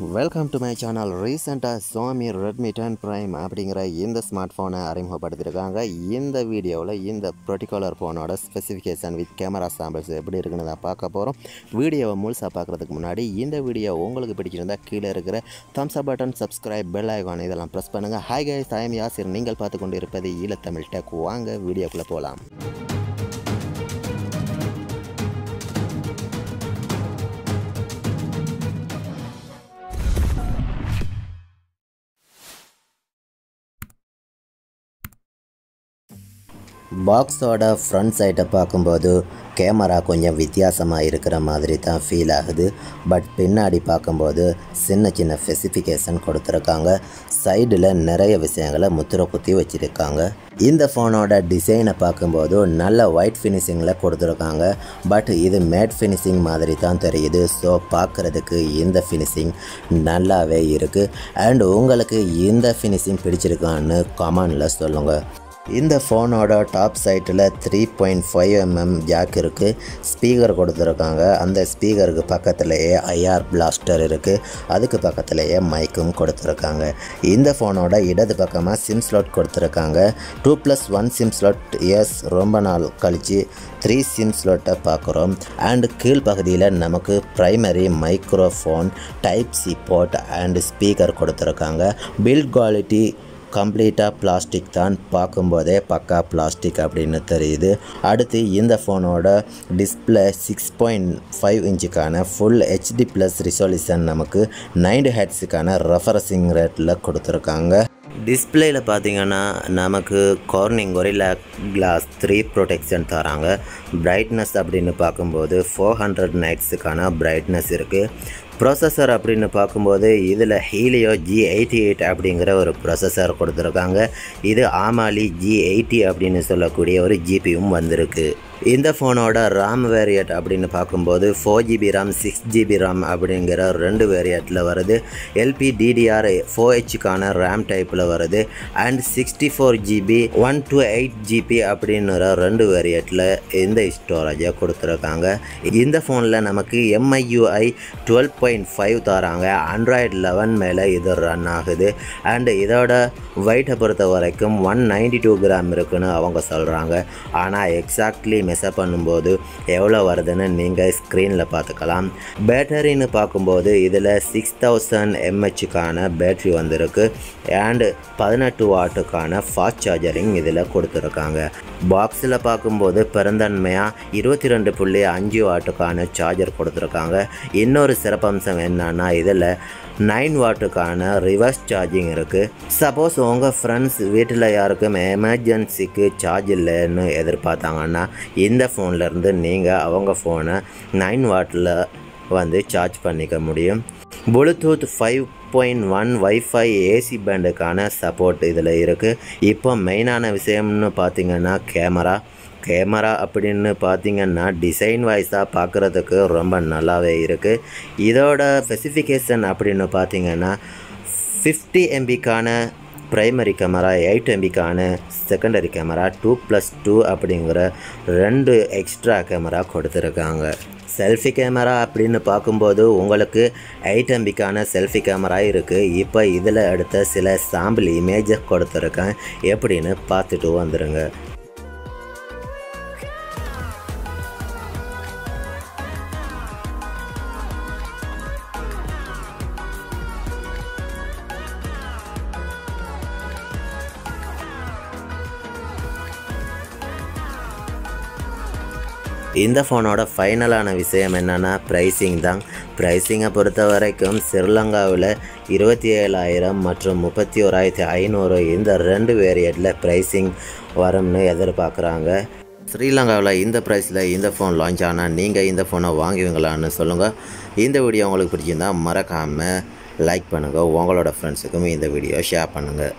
Welcome to my channel. Recently Xiaomi Redmi 10 Prime அப்படிங்கிற இந்த smart ஃபோனை அறிமுகப்படுத்தியிருக்காங்க. இந்த வீடியோவில் இந்த பர்டிகுலர் ஃபோனோட ஸ்பெசிஃபிகேஷன் வித் கேமரா சாம்பிள்ஸ் எப்படி இருக்குன்னு தான் பார்க்க போகிறோம். வீடியோவை முழுசாக பார்க்குறதுக்கு முன்னாடி இந்த வீடியோ உங்களுக்கு பிடிச்சிருந்தா கீழே இருக்கிற thumbs up button, subscribe, bell icon இதெல்லாம் ப்ரெஸ் பண்ணுங்கள். Hi guys, I am Yasser. நீங்கள் பார்த்து கொண்டு இருப்பது ஈழத்தமிழ் டெக். வாங்க வீடியோக்குள்ளே போகலாம். பாக்ஸோட ஃப்ரண்ட் சைட்டை பார்க்கும்போது கேமரா கொஞ்சம் வித்தியாசமாக இருக்கிற மாதிரி தான் ஃபீல் ஆகுது. பட் பின்னாடி பார்க்கும்போது சின்ன சின்ன ஸ்பெசிஃபிகேஷன் கொடுத்துருக்காங்க. சைடில் நிறைய விஷயங்களை முத்திரை குத்தி வச்சுருக்காங்க. இந்த ஃபோனோட டிசைனை பார்க்கும்போது நல்ல ஒயிட் ஃபினிஷிங்கில் கொடுத்துருக்காங்க. பட் இது மேட் ஃபினிஷிங் மாதிரி தான் தெரியுது. ஸோ பார்க்குறதுக்கு இந்த ஃபினிஷிங் நல்லாவே இருக்குது. அண்ட் உங்களுக்கு இந்த ஃபினிஷிங் பிடிச்சிருக்கான்னு கமெண்டில் சொல்லுங்கள். இந்த ஃபோனோட டாப் சைட்டில் 3.5mm ஜாக் இருக்குது. ஸ்பீக்கர் கொடுத்துருக்காங்க. அந்த ஸ்பீக்கருக்கு பக்கத்துலேயே ஐஆர் பிளாஸ்டர் இருக்குது. அதுக்கு பக்கத்துலேயே மைக்கும் கொடுத்துருக்காங்க. இந்த ஃபோனோட இடது பக்கமாக சிம் ஸ்லாட் கொடுத்துருக்காங்க. 2+1 சிம் ஸ்லாட். எஸ், ரொம்ப நாள் கழித்து 3 சிம் ஸ்லாட்டை பார்க்குறோம். அண்ட் கீழ்ப்பகுதியில் நமக்கு primary microphone, type C port and speaker கொடுத்துருக்காங்க. பில்ட் குவாலிட்டி கம்ப்ளீட்டாக பிளாஸ்டிக் தான். பார்க்கும்போதே பக்கா பிளாஸ்டிக் அப்படின்னு தெரியுது. அடுத்து இந்த ஃபோனோட டிஸ்பிளே 6.5 இன்ச்சுக்கான ஃபுல் HD+ ரிசொல்யூஷன் நமக்கு 90 ஹெர்ட்ஸுக்கான ரெஃப்ரெஷிங் ரேட்டில் கொடுத்துருக்காங்க. டிஸ்பிளேயில் பார்த்தீங்கன்னா நமக்கு கார்னிங் கொரில்லா கிளாஸ் 3 ப்ரொடெக்ஷன் தராங்க. பிரைட்னஸ் அப்படின்னு பார்க்கும்போது 400 நைட்ஸுக்கான பிரைட்னஸ் இருக்குது. ப்ராசஸர் அப்படின்னு பார்க்கும்போது இதில் ஹீலியோ G88 அப்படிங்கிற ஒரு ப்ராசஸர் கொடுத்துருக்காங்க. இது ஆமாலி G80 அப்படின்னு சொல்லக்கூடிய ஒரு ஜிபியும் வந்திருக்கு. இந்த ஃபோனோட RAM வேரியட் அப்படின்னு பார்க்கும்போது 4GB RAM, 6GB RAM அப்படிங்கிற 2 வேரியட்டில் வருது. LPDDR 4Hக்கான RAM டைப்பில் வருது. அண்ட் 64GB 128GB அப்படிங்கிற 2 வேரியட்டில் இந்த ஸ்டோரேஜை கொடுத்துருக்காங்க. இந்த ஃபோனில் நமக்கு MIUI 12.5 தராங்க. Android 11 மேலே இது ரன் ஆகுது. அண்ட் இதோட வெயிட்டை பொறுத்த வரைக்கும் 192 கிராம் இருக்குன்னு அவங்க சொல்கிறாங்க. ஆனால் எக்ஸாக்ட்லி மெஷர் பண்ணும்போது எவ்வளோ வருதுன்னு நீங்கள் ஸ்க்ரீனில் பார்த்துக்கலாம். பேட்டரின்னு பார்க்கும்போது இதில் 6000 mAhக்கான பேட்ரி வந்திருக்கு. அண்டு 18 வாட்டுக்கான ஃபாஸ்ட் சார்ஜரிங் இதில் கொடுத்துருக்காங்க. பாக்ஸில் பார்க்கும்போது பெருந்தன்மையாக 22.5 வாட்டுக்கான சார்ஜர் கொடுத்துருக்காங்க. இன்னொரு சிறப்பம்சம் என்னன்னா இதில் 9 வாட்டுக்கான ரிவர்ஸ் சார்ஜிங் இருக்குது. சப்போஸ் உங்கள் ஃப்ரெண்ட்ஸ் வீட்டில் யாருக்கும் எமர்ஜென்சிக்கு சார்ஜ் இல்லைன்னு எதிர்பார்த்தாங்கன்னா இந்த ஃபோன்லேருந்து நீங்கள் அவங்க ஃபோனை 9 வாட்டில் வந்து சார்ஜ் பண்ணிக்க முடியும். ப்ளூடூத் 5.1 வைஃபை ஏசி பேண்டுக்கான சப்போர்ட் இதில் இருக்குது. இப்போ மெயினான விஷயம்னு பார்த்திங்கன்னா கேமரா அப்படின்னு பார்த்திங்கன்னா டிசைன் வைஸாக பார்க்குறதுக்கு ரொம்ப நல்லாவே இருக்குது. இதோட ஸ்பெசிஃபிகேஷன் அப்படின்னு பார்த்திங்கன்னா 50 MBக்கான ப்ரைமரி கேமரா, 8 MBக்கான செகண்டரி கேமரா, 2+2 அப்படிங்கிற 2 எக்ஸ்ட்ரா கேமரா கொடுத்துருக்காங்க. செல்ஃபி கேமரா அப்படின்னு பார்க்கும்போது உங்களுக்கு 8 MBக்கான செல்ஃபி கேமரா இருக்குது. இப்போ இதில் எடுத்த சில சாம்பிள் இமேஜை கொடுத்துருக்கேன். எப்படின்னு பார்த்துட்டு வந்துடுங்க. இந்த ஃபோனோட ஃபைனலான விஷயம் என்னென்னா ப்ரைஸிங் தான். ப்ரைஸிங்கை பொறுத்த வரைக்கும் ஸ்ரீலங்காவில் 27,000 மற்றும் 31,500 இந்த 2 வேரியட்டில் ப்ரைஸிங் வரும்னு எதிர்பார்க்குறாங்க. ஸ்ரீலங்காவில் இந்த ப்ரைஸில் இந்த ஃபோன் லான்ச் ஆனால் நீங்கள் இந்த ஃபோனை வாங்குவீங்களான்னு சொல்லுங்கள். இந்த வீடியோ உங்களுக்கு பிடிச்சிருந்தால் மறக்காமல் லைக் பண்ணுங்கள். உங்களோட ஃப்ரெண்ட்ஸுக்கும் இந்த வீடியோ ஷேர் பண்ணுங்கள்.